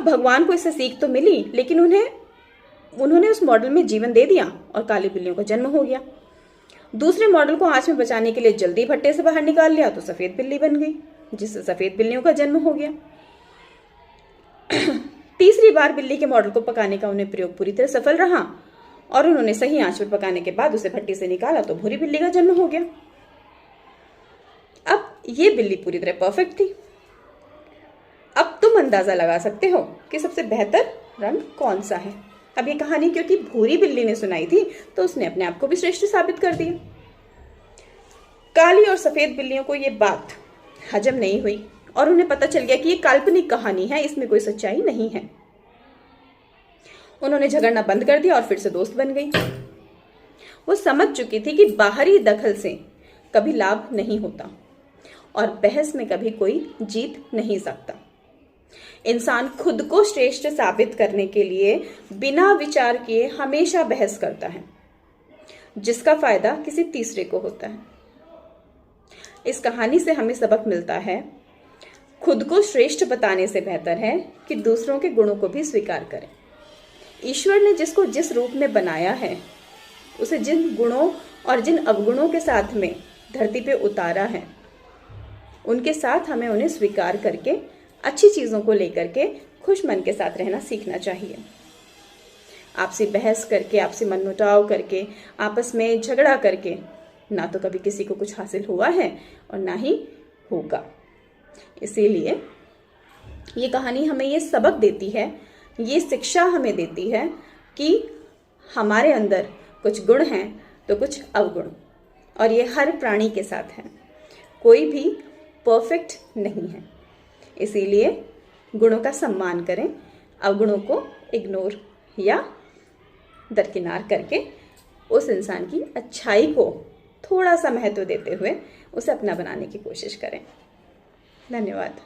भगवान को इससे सीख तो मिली, लेकिन उन्होंने उस मॉडल में जीवन दे दिया और काली बिल्लियों का जन्म हो गया। दूसरे मॉडल को आंच में बचाने के लिए जल्दी भट्टे से बाहर निकाल लिया तो सफेद बिल्ली बन गई, जिससे सफेद बिल्लियों का जन्म हो गया। तीसरी बार बिल्ली के मॉडल को पकाने का उन्हें प्रयोग पूरी तरह सफल रहा और उन्होंने सही आंच पर पकाने के बाद उसे भट्टी से निकाला तो भूरी बिल्ली का जन्म हो गया। अब ये बिल्ली पूरी तरह परफेक्ट थी। अब तुम अंदाजा लगा सकते हो कि सबसे बेहतर रंग कौन सा है। अब ये कहानी क्योंकि भूरी बिल्ली ने सुनाई थी तो उसने अपने आप को भी श्रेष्ठ साबित कर दिया। काली और सफेद बिल्लियों को ये बात हजम नहीं हुई और उन्हें पता चल गया कि ये काल्पनिक कहानी है, इसमें कोई सच्चाई नहीं है। उन्होंने झगड़ना बंद कर दिया और फिर से दोस्त बन गई। वो समझ चुकी थी कि बाहरी दखल से कभी लाभ नहीं होता और बहस में कभी कोई जीत नहीं सकता। इंसान खुद को श्रेष्ठ साबित करने के लिए बिना विचार किए हमेशा बहस करता है, जिसका फायदा किसी तीसरे को होता है। इस कहानी से हमें सबक मिलता है, खुद को श्रेष्ठ बताने से बेहतर है कि दूसरों के गुणों को भी स्वीकार करें। ईश्वर ने जिसको जिस रूप में बनाया है, उसे जिन गुणों और जिन अवगुणों के साथ में धरती पे उतारा है, उनके साथ हमें उन्हें स्वीकार करके अच्छी चीज़ों को लेकर के खुश मन के साथ रहना सीखना चाहिए। आपसे बहस करके, आपसे मनमुटाव करके, आपस में झगड़ा करके ना तो कभी किसी को कुछ हासिल हुआ है और ना ही होगा। इसीलिए ये कहानी हमें ये सबक देती है, ये शिक्षा हमें देती है कि हमारे अंदर कुछ गुण हैं तो कुछ अवगुण, और ये हर प्राणी के साथ है। कोई भी परफेक्ट नहीं है। इसीलिए गुणों का सम्मान करें, अवगुणों को इग्नोर या दरकिनार करके उस इंसान की अच्छाई को थोड़ा सा महत्व देते हुए उसे अपना बनाने की कोशिश करें। धन्यवाद।